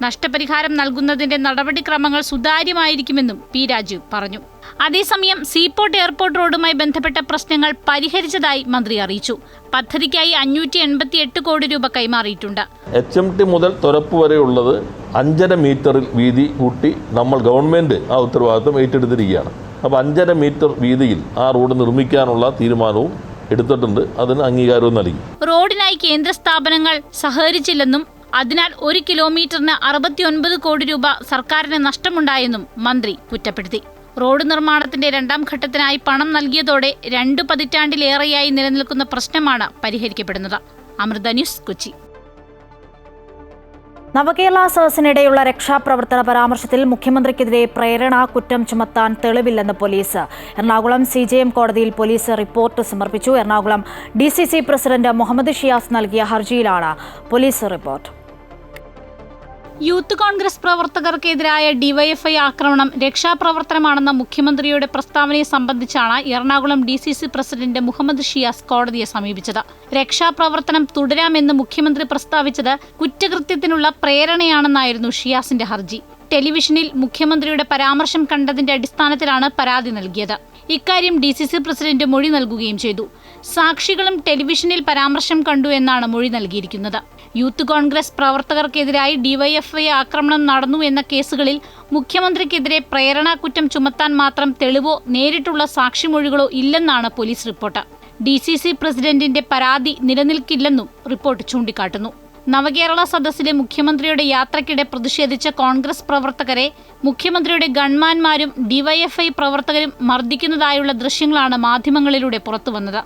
S10: നഷ്ടപരിഹാരം നൽകുന്നതിന്റെ നടപടിക്രമങ്ങൾ സുതാര്യമായിരിക്കുമെന്നും പി രാജീവ് പറഞ്ഞു. അതേസമയം സീപോർട്ട് എയർപോർട്ട് റോഡുമായി ബന്ധപ്പെട്ട പ്രശ്നങ്ങൾ പരിഹരിച്ചതായി മന്ത്രി അറിയിച്ചു. പദ്ധതിക്കായി 588 കോടി രൂപ കൈമാറിയിട്ടുണ്ട്.
S11: HMT മുതൽ തുരപ്പ് വരെയുള്ളത് 5.5 മീറ്ററിൽ വീതി കൂട്ടി നമ്മൾ ഗവൺമെന്റ് ആ ഉത്തരവാദിത്വം ഏറ്റെടുത്തിരിക്കുകയാണ്. അപ്പോൾ 5.5 മീറ്റർ വീതിയിൽ ആ റോഡ് നിർമ്മിക്കാനുള്ള തീരുമാനവും എടുത്തിട്ടുണ്ട്. അതിന് അംഗീകാരവും നൽകി.
S10: റോഡിനായി കേന്ദ്ര സ്ഥാപനങ്ങൾ സഹകരിച്ചില്ലെന്നും അതിനാൽ 1 കിലോമീറ്ററിന് 69 കോടി രൂപ സർക്കാരിന് നഷ്ടമുണ്ടായെന്നും മന്ത്രി കുറ്റപ്പെടുത്തി. റോഡ് നിർമ്മാണത്തിന്റെ 2ാം ഘട്ടത്തിനായി പണം നൽകിയതോടെ 2 പതിറ്റാണ്ടിലേറെയായി നിലനിൽക്കുന്ന പ്രശ്നമാണ് പരിഹരിക്കപ്പെടുന്നത്. അമൃത ന്യൂസ്, കൊച്ചി.
S1: നവകേരള സദസ്സിനിടെയുള്ള രക്ഷാപ്രവർത്തന പരാമർശത്തിൽ മുഖ്യമന്ത്രിക്കെതിരെ പ്രേരണാ കുറ്റം ചുമത്താൻ തെളിവില്ലെന്ന് പോലീസ്. എറണാകുളം CJM കോടതിയിൽ പോലീസ് റിപ്പോർട്ട് സമർപ്പിച്ചു. എറണാകുളം DCC പ്രസിഡന്റ് മുഹമ്മദ് ഷിയാസ് നൽകിയ ഹർജിയിലാണ് പോലീസ് റിപ്പോർട്ട്.
S10: യൂത്ത് കോൺഗ്രസ് പ്രവർത്തകർക്കെതിരായ ഡിവൈഎഫ്ഐ ആക്രമണം രക്ഷാപ്രവർത്തനമാണെന്ന മുഖ്യമന്ത്രിയുടെ പ്രസ്താവനയെ സംബന്ധിച്ചാണ് എറണാകുളം DCC പ്രസിഡന്റ് മുഹമ്മദ് ഷിയാസ് കോടതിയെ സമീപിച്ചത്. രക്ഷാപ്രവർത്തനം തുടരാമെന്ന് മുഖ്യമന്ത്രി പ്രസ്താവിച്ചത് കുറ്റകൃത്യത്തിനുള്ള പ്രേരണയാണെന്നായിരുന്നു ഷിയാസിന്റെ ഹർജി. ടെലിവിഷനിൽ മുഖ്യമന്ത്രിയുടെ പരാമർശം കണ്ടതിന്റെ അടിസ്ഥാനത്തിലാണ് പരാതി നൽകിയത്. ഇക്കാര്യം DCC പ്രസിഡന്റ് മൊഴി നൽകുകയും ചെയ്തു. സാക്ഷികളും ടെലിവിഷനിൽ പരാമർശം കണ്ടു എന്നാണ് മൊഴി നൽകിയിരിക്കുന്നത്. യൂത്ത് കോൺഗ്രസ് പ്രവർത്തകർക്കെതിരായി ഡിവൈഎഫ്ഐ ആക്രമണം നടന്നു എന്ന കേസുകളിൽ മുഖ്യമന്ത്രിക്കെതിരെ പ്രേരണാ കുറ്റം ചുമത്താൻ മാത്രം തെളിവോ നേരിട്ടുള്ള സാക്ഷിമൊഴികളോ ഇല്ലെന്നാണ് പോലീസ് റിപ്പോർട്ട്. DCC പ്രസിഡന്റിന്റെ പരാതി നിലനിൽക്കില്ലെന്നും റിപ്പോർട്ട് ചൂണ്ടിക്കാട്ടുന്നു. നവകേരള സദസ്സിലെ മുഖ്യമന്ത്രിയുടെ യാത്രയ്ക്കിടെ പ്രതിഷേധിച്ച കോൺഗ്രസ് പ്രവർത്തകരെ മുഖ്യമന്ത്രിയുടെ ഗൺമാന്മാരും ഡിവൈഎഫ്ഐ പ്രവർത്തകരും മർദ്ദിക്കുന്നതായുള്ള ദൃശ്യങ്ങളാണ് മാധ്യമങ്ങളിലൂടെ പുറത്തുവന്നത്.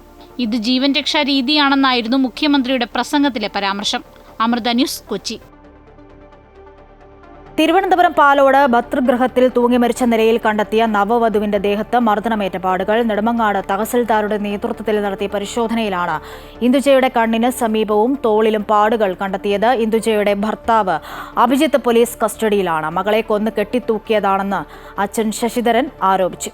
S10: ഇത് ജീവൻ രക്ഷാ രീതിയാണെന്നായിരുന്നു മുഖ്യമന്ത്രിയുടെ പ്രസംഗത്തിലെ പരാമർശം. അമൃത ന്യൂസ്, കൊച്ചി.
S1: തിരുവനന്തപുരം പാലോട് ഭർതൃഗൃഹത്തിൽ തൂങ്ങി മരിച്ച നിലയിൽ കണ്ടെത്തിയ നവവധുവിന്റെ ദേഹത്ത് മർദ്ദനമേറ്റ പാടുകൾ. നെടുമങ്ങാട് തഹസിൽദാരുടെ നേതൃത്വത്തിൽ നടത്തിയ പരിശോധനയിലാണ് ഇന്ദുജയുടെ കണ്ണിന് സമീപവും തോളിലും പാടുകൾ കണ്ടെത്തിയത്. ഇന്ദുജയുടെ ഭർത്താവ് അഭിജിത്ത് പോലീസ് കസ്റ്റഡിയിലാണ്. മകളെ കൊന്ന് കെട്ടിത്തൂക്കിയതാണെന്ന് അച്ഛൻ ശശിധരൻ ആരോപിച്ചു.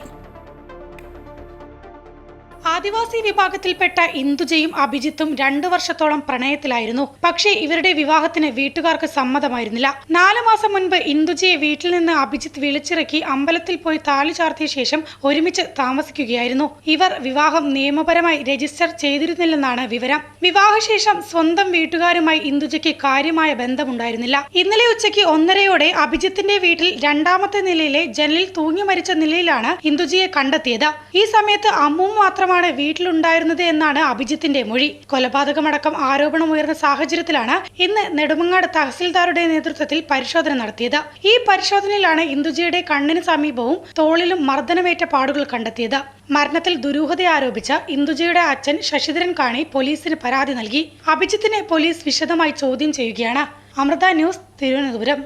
S12: ആദിവാസി വിഭാഗത്തിൽപ്പെട്ട ഇന്ദുജയും അഭിജിത്തും 2 വർഷത്തോളം പ്രണയത്തിലായിരുന്നു. പക്ഷേ ഇവരുടെ വിവാഹത്തിന് വീട്ടുകാർക്ക് സമ്മതമായിരുന്നില്ല. 4 മാസം മുൻപ് ഇന്ദുജയെ വീട്ടിൽ നിന്ന് അഭിജിത്ത് വിളിച്ചിറക്കി അമ്പലത്തിൽ പോയി താലി ചാർത്തിയ ശേഷം ഒരുമിച്ച് താമസിക്കുകയായിരുന്നു. ഇവർ വിവാഹം നിയമപരമായി രജിസ്റ്റർ ചെയ്തിരുന്നില്ലെന്നാണ് വിവരം. വിവാഹശേഷം സ്വന്തം വീട്ടുകാരുമായി ഇന്ദുജയ്ക്ക് കാര്യമായ ബന്ധമുണ്ടായിരുന്നില്ല. ഇന്നലെ ഉച്ചയ്ക്ക് 1:30 അഭിജിത്തിന്റെ വീട്ടിൽ 2ാമത്തെ നിലയിലെ ജനലിൽ തൂങ്ങി മരിച്ച നിലയിലാണ് ഇന്ദുജയെ കണ്ടെത്തിയത്. ഈ സമയത്ത് അമ്മു മാത്രമാണ് വീട്ടിലുണ്ടായിരുന്നത് എന്നാണ് അഭിജിത്തിന്റെ മൊഴി. കൊലപാതകമടക്കം ആരോപണമുയർന്ന സാഹചര്യത്തിലാണ് ഇന്ന് നെടുമങ്ങാട് തഹസിൽദാരുടെ നേതൃത്വത്തിൽ പരിശോധന നടത്തിയത്. ഈ പരിശോധനയിലാണ് ഇന്ദുജയുടെ കണ്ണിന് സമീപവും തോളിലും മർദ്ദനമേറ്റ പാടുകൾ കണ്ടെത്തിയത്. മരണത്തിൽ ദുരൂഹത ആരോപിച്ച ഇന്ദുജയുടെ അച്ഛൻ ശശിധരൻ കാണി പോലീസിന് പരാതി നൽകി. അഭിജിത്തിനെ പോലീസ് വിശദമായി ചോദ്യം ചെയ്യുകയാണ്. അമൃത ന്യൂസ്, തിരുവനന്തപുരം.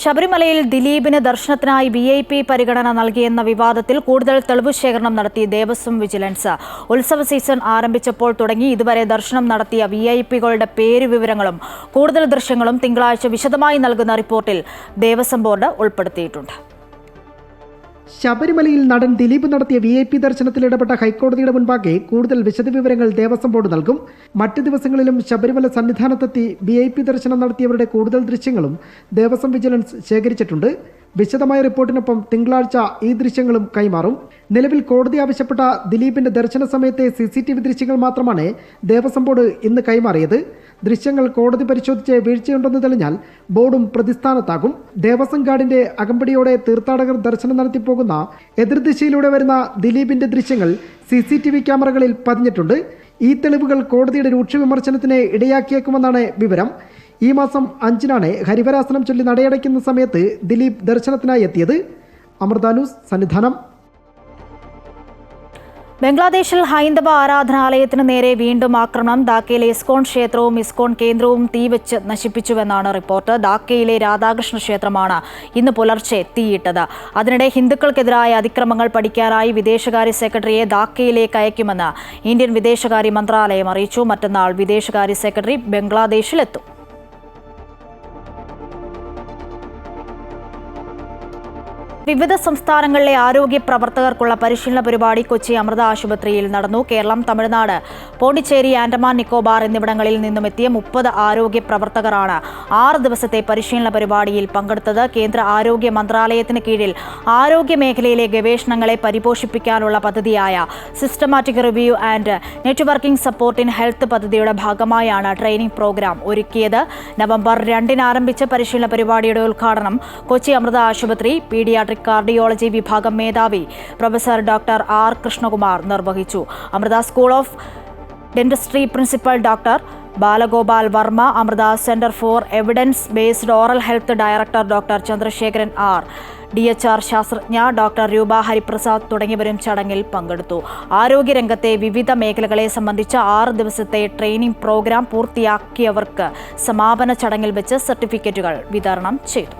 S1: ശബരിമലയിൽ ദിലീപിന് ദർശനത്തിനായി VIP പരിഗണന നൽകിയെന്ന വിവാദത്തിൽ കൂടുതൽ തെളിവ് ശേഖരണം നടത്തി ദേവസ്വം വിജിലൻസ്. ഉത്സവ സീസൺ ആരംഭിച്ചപ്പോൾ തുടങ്ങി ഇതുവരെ ദർശനം നടത്തിയ VIPകളുടെ പേരുവിവരങ്ങളും കൂടുതൽ ദൃശ്യങ്ങളും തിങ്കളാഴ്ച വിശദമായി നൽകുന്ന റിപ്പോർട്ടിൽ ദേവസ്വം ബോർഡ് ഉൾപ്പെടുത്തിയിട്ടുണ്ട്.
S13: ശബരിമലയിൽ നടൻ ദിലീപ് നടത്തിയ VIP ദർശനത്തിൽ ഇടപെട്ട ഹൈക്കോടതിയുടെ മുൻപാകെ കൂടുതൽ വിശദവിവരങ്ങൾ ദേവസ്വം ബോർഡ് നൽകും. മറ്റ് ദിവസങ്ങളിലും ശബരിമല സന്നിധാനത്തെത്തി VIP ദർശനം നടത്തിയവരുടെ കൂടുതൽ ദൃശ്യങ്ങളും ദേവസ്വം വിജിലൻസ് ശേഖരിച്ചിട്ടുണ്ട്. വിശദമായ റിപ്പോർട്ടിനൊപ്പം തിങ്കളാഴ്ച ഈ ദൃശ്യങ്ങളും കൈമാറും. നിലവിൽ കോടതി ആവശ്യപ്പെട്ട ദിലീപിന്റെ ദർശന സമയത്തെ CCTV ദൃശ്യങ്ങൾ മാത്രമാണ് ദേവസ്വം ബോർഡ് ഇന്ന് കൈമാറിയത്. ദൃശ്യങ്ങൾ കോടതി പരിശോധിച്ച് വീഴ്ചയുണ്ടെന്ന് തെളിഞ്ഞാൽ ബോർഡും പ്രതിസ്ഥാനത്താകും. ദേവസ്വം ഗാർഡിന്റെ അകമ്പടിയോടെ തീർത്ഥാടകർ ദർശനം നടത്തിപ്പോകുന്ന എതിർദിശയിലൂടെ വരുന്ന ദിലീപിന്റെ ദൃശ്യങ്ങൾ CCTV ക്യാമറകളിൽ പതിഞ്ഞിട്ടുണ്ട്. ഈ തെളിവുകൾ കോടതിയുടെ രൂക്ഷ വിമർശനത്തിന് ഇടയാക്കിയേക്കുമെന്നാണ് വിവരം. ഈ മാസം 5-നാണ് ഹരിവരാസനം ചൊല്ലി നടയടയ്ക്കുന്ന സമയത്ത് ദിലീപ് ദർശനത്തിനായി എത്തിയത്. അമൃത ന്യൂസ്, സന്നിധാനം.
S1: ബംഗ്ലാദേശിൽ ഹൈന്ദവ ആരാധനാലയത്തിന് നേരെ വീണ്ടും ആക്രമണം. ധാക്കയിലെ ഇസ്കോൺ ക്ഷേത്രവും ഇസ്കോൺ കേന്ദ്രവും തീവെച്ച് നശിപ്പിച്ചുവെന്നാണ് റിപ്പോർട്ട്. ധാക്കയിലെ രാധാകൃഷ്ണ ക്ഷേത്രമാണ് ഇന്ന് പുലർച്ചെ തീയിട്ടത്. അതിനിടെ ഹിന്ദുക്കൾക്കെതിരായ അതിക്രമങ്ങൾ പഠിക്കാനായി വിദേശകാര്യ സെക്രട്ടറിയെ ധാക്കയിലേക്ക് അയക്കുമെന്ന് ഇന്ത്യൻ വിദേശകാര്യ മന്ത്രാലയം അറിയിച്ചു. മറ്റന്നാൾ വിദേശകാര്യ സെക്രട്ടറി ബംഗ്ലാദേശിലെത്തും. വിവിധ സംസ്ഥാനങ്ങളിലെ ആരോഗ്യ പ്രവർത്തകർക്കുള്ള പരിശീലന പരിപാടി കൊച്ചി അമൃത ആശുപത്രിയിൽ നടന്നു. കേരളം, തമിഴ്നാട്, പോണ്ടിച്ചേരി, ആൻഡമാൻ നിക്കോബാർ എന്നിവിടങ്ങളിൽ നിന്നുമെത്തിയ 30 ആരോഗ്യ പ്രവർത്തകരാണ് 6 ദിവസത്തെ പരിശീലന പരിപാടിയിൽ പങ്കെടുത്തത്. കേന്ദ്ര ആരോഗ്യ മന്ത്രാലയത്തിന് കീഴിൽ ആരോഗ്യ മേഖലയിലെ ഗവേഷണങ്ങളെ പരിപോഷിപ്പിക്കാനുള്ള പദ്ധതിയായ systematic review and networking support in health പദ്ധതിയുടെ ഭാഗമായാണ് ട്രെയിനിംഗ് പ്രോഗ്രാം ഒരുക്കിയത്. നവംബർ 2-ന് ആരംഭിച്ച പരിശീലന പരിപാടിയുടെ ഉദ്ഘാടനം കൊച്ചി അമൃത ആശുപത്രി പീഡിയാട്രിക് കാർഡിയോളജി വിഭാഗം മേധാവി പ്രൊഫസർ ഡോക്ടർ R. കൃഷ്ണകുമാർ നിർവഹിച്ചു. Amrita school of dentistry principal doctor Balagopal Varma, Amrita centre for evidence based oral health director doctor Chandrasekharan R, DHR ശാസ്ത്രജ്ഞ ഡോക്ടർ രൂപ ഹരിപ്രസാദ് തുടങ്ങിയവരും ചടങ്ങിൽ പങ്കെടുത്തു. ആരോഗ്യരംഗത്തെ വിവിധ മേഖലകളെ സംബന്ധിച്ച 6 ദിവസത്തെ ട്രെയിനിംഗ് പ്രോഗ്രാം പൂർത്തിയാക്കിയവർക്ക് സമാപന ചടങ്ങിൽ വെച്ച് സർട്ടിഫിക്കറ്റുകൾ വിതരണം ചെയ്തു.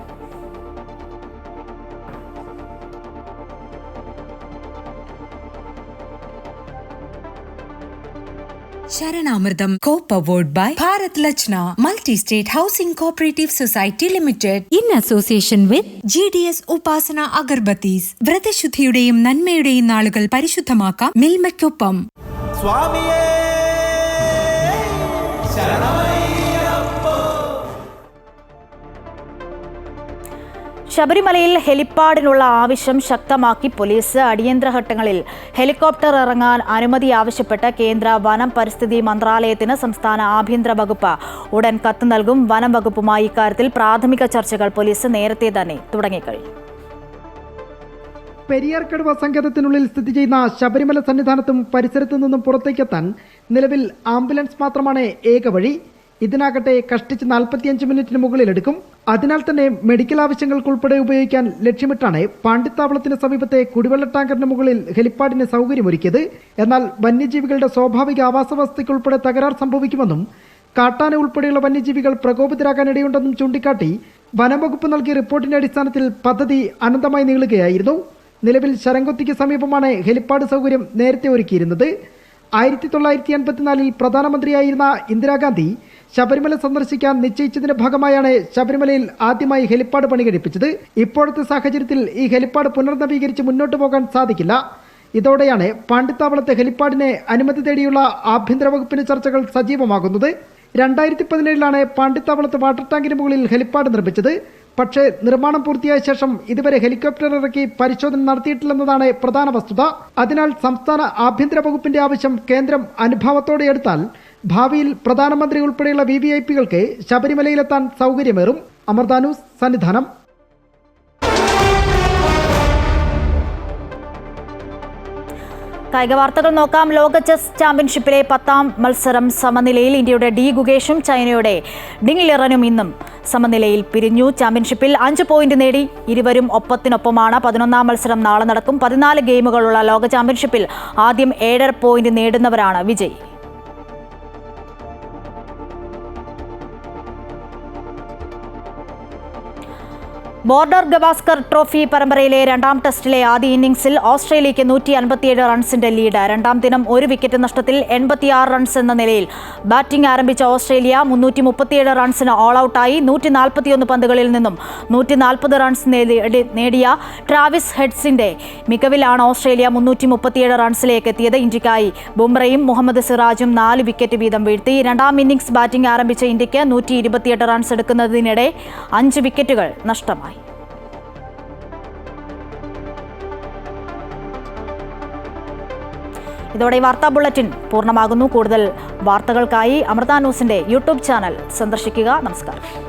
S14: Sharanamritam co-powered by Bharat Lachna Multi-State Housing Cooperative Society Limited in association with GDS Upasana Agarbattis. വ്രതശുദ്ധിയുടെയും നന്മയുടെയും നാളുകൾ പരിശുദ്ധമാക്കാം മിൽമയ്ക്കൊപ്പം. സ്വാമിയേ
S1: ശബരിമലയിൽ ഹെലിപ്പാഡിനുള്ള ആവശ്യം ശക്തമാക്കി പോലീസ്. അടിയന്തര ഘട്ടങ്ങളിൽ ഹെലികോപ്റ്റർ ഇറങ്ങാൻ അനുമതി ആവശ്യപ്പെട്ട് കേന്ദ്ര വനം പരിസ്ഥിതി മന്ത്രാലയത്തിന് സംസ്ഥാന ആഭ്യന്തര വകുപ്പ് ഉടൻ കത്ത് നൽകും. വനം വകുപ്പുമായി ഇക്കാര്യത്തിൽ പ്രാഥമിക ചർച്ചകൾ പോലീസ് നേരത്തെ തന്നെ തുടങ്ങിക്കഴിഞ്ഞു.
S13: പെരിയാർക്കടുവ സങ്കേതത്തിനുള്ളിൽ സ്ഥിതി ചെയ്യുന്ന ശബരിമല സന്നിധാനത്തും പരിസരത്തു നിന്നും പുറത്തേക്കെത്താൻ നിലവിൽ ആംബുലൻസ് മാത്രമാണ് ഏക വഴി. ഇതിനാകട്ടെ കഷ്ടിച്ച് 45 മിനിറ്റിന് മുകളിലെടുക്കും. അതിനാൽ തന്നെ മെഡിക്കൽ ആവശ്യങ്ങൾക്കുൾപ്പെടെ ഉപയോഗിക്കാൻ ലക്ഷ്യമിട്ടാണ് പാണ്ടിത്താവളത്തിന് സമീപത്തെ കുടിവെള്ള ടാങ്കറിന് മുകളിൽ ഹെലിപ്പാഡിന് സൗകര്യമൊരുക്കിയത്. എന്നാൽ വന്യജീവികളുടെ സ്വാഭാവിക ആവാസ വ്യവസ്ഥയ്ക്കുൾപ്പെടെ തകരാർ സംഭവിക്കുമെന്നും കാട്ടാന ഉൾപ്പെടെയുള്ള വന്യജീവികൾ പ്രകോപിതരാകാനിടയുണ്ടെന്നും ചൂണ്ടിക്കാട്ടി വനംവകുപ്പ് നൽകിയ റിപ്പോർട്ടിന്റെ അടിസ്ഥാനത്തിൽ പദ്ധതി അനന്തമായി നീളുകയായിരുന്നു. നിലവിൽ ശരംകൊത്തിക്ക് സമീപമാണ് ഹെലിപ്പാഡ് സൗകര്യം നേരത്തെ ഒരുക്കിയിരുന്നത്. 1984 പ്രധാനമന്ത്രിയായിരുന്ന ഇന്ദിരാഗാന്ധി ശബരിമല സന്ദർശിക്കാൻ നിശ്ചയിച്ചതിന്റെ ഭാഗമായാണ് ശബരിമലയിൽ ആദ്യമായി ഹെലിപ്പാഡ് പണി കഴിപ്പിച്ചത്. ഇപ്പോഴത്തെ സാഹചര്യത്തിൽ ഈ ഹെലിപ്പാഡ് പുനർനവീകരിച്ച് മുന്നോട്ട് പോകാൻ സാധിക്കില്ല. ഇതോടെയാണ് പാണ്ടിത്താവളത്തെ ഹെലിപ്പാഡിനെ അനുമതി തേടിയുള്ള ആഭ്യന്തര വകുപ്പിന്റെ ചർച്ചകൾ സജീവമാകുന്നത്. 2017 പാണ്ടിത്താവളത്ത് വാട്ടർ ടാങ്കിന് മുകളിൽ ഹെലിപ്പാഡ് നിർമ്മിച്ചത്. പക്ഷേ നിർമ്മാണം പൂർത്തിയായ ശേഷം ഇതുവരെ ഹെലികോപ്റ്റർ ഇറക്കി പരിശോധന നടത്തിയിട്ടില്ലെന്നതാണ് പ്രധാന വസ്തുത. അതിനാൽ സംസ്ഥാന ആഭ്യന്തര വകുപ്പിന്റെ ആവശ്യം കേന്ദ്രം അനുഭാവത്തോടെ എടുത്താൽ ഭാവിയിൽ പ്രധാനമന്ത്രി ഉൾപ്പെടെയുള്ള VVIPകൾക്ക് ശബരിമലയിലെത്താൻ സൗകര്യമേറും. അമൃത ന്യൂസ്, സന്നിധാനം.
S1: കായിക വാർത്തകൾ നോക്കാം. ലോക ചെസ് ചാമ്പ്യൻഷിപ്പിലെ 10ാം മത്സരം സമനിലയിൽ. ഇന്ത്യയുടെ ഡി ഗുകേഷും ചൈനയുടെ ഡിങ് ലിറനും ഇന്നും സമനിലയിൽ പിരിഞ്ഞു. ചാമ്പ്യൻഷിപ്പിൽ 5 പോയിന്റ് നേടി ഇരുവരും ഒപ്പത്തിനൊപ്പമാണ്. 11ാം മത്സരം നാളെ നടക്കും. 14 ഗെയിമുകളുള്ള ലോക ചാമ്പ്യൻഷിപ്പിൽ ആദ്യം 7.5 പോയിന്റ് നേടുന്നവരാണ് വിജയി. ബോർഡർ ഗവാസ്കർ ട്രോഫി പരമ്പരയിലെ 2ാം ടെസ്റ്റിലെ ആദ്യ ഇന്നിംഗ്സിൽ ഓസ്ട്രേലിയയ്ക്ക് 157 റൺസിന്റെ ലീഡ്. 2ാം ദിനം 1 വിക്കറ്റ് നഷ്ടത്തിൽ 86 റൺസ് എന്ന നിലയിൽ ബാറ്റിംഗ് ആരംഭിച്ച ഓസ്ട്രേലിയ 337 റൺസിന് ഓൾ ഔട്ടായി. 141 പന്തുകളിൽ നിന്നും 140 റൺസ് നേടിയ ട്രാവിസ് ഹെഡ്സിന്റെ മികവിലാണ് ഓസ്ട്രേലിയ 337 റൺസിലേക്ക് എത്തിയത്. ഇന്ത്യക്കായി ബുംറയും മുഹമ്മദ് സിറാജും 4 വിക്കറ്റ് വീതം വീഴ്ത്തി. 2ാം ഇന്നിംഗ്സ് ബാറ്റിംഗ് ആരംഭിച്ച ഇന്ത്യക്ക് 128 റൺസ് എടുക്കുന്നതിനിടെ 5 വിക്കറ്റുകൾ നഷ്ടമായി. ഇതോടെ ഈ വാർത്താ ബുള്ളറ്റിൻ പൂർണ്ണമാകുന്നു. കൂടുതൽ വാർത്തകൾക്കായി അമൃത ന്യൂസിന്റെ യൂട്യൂബ് ചാനൽ സന്ദർശിക്കുക. നമസ്കാരം.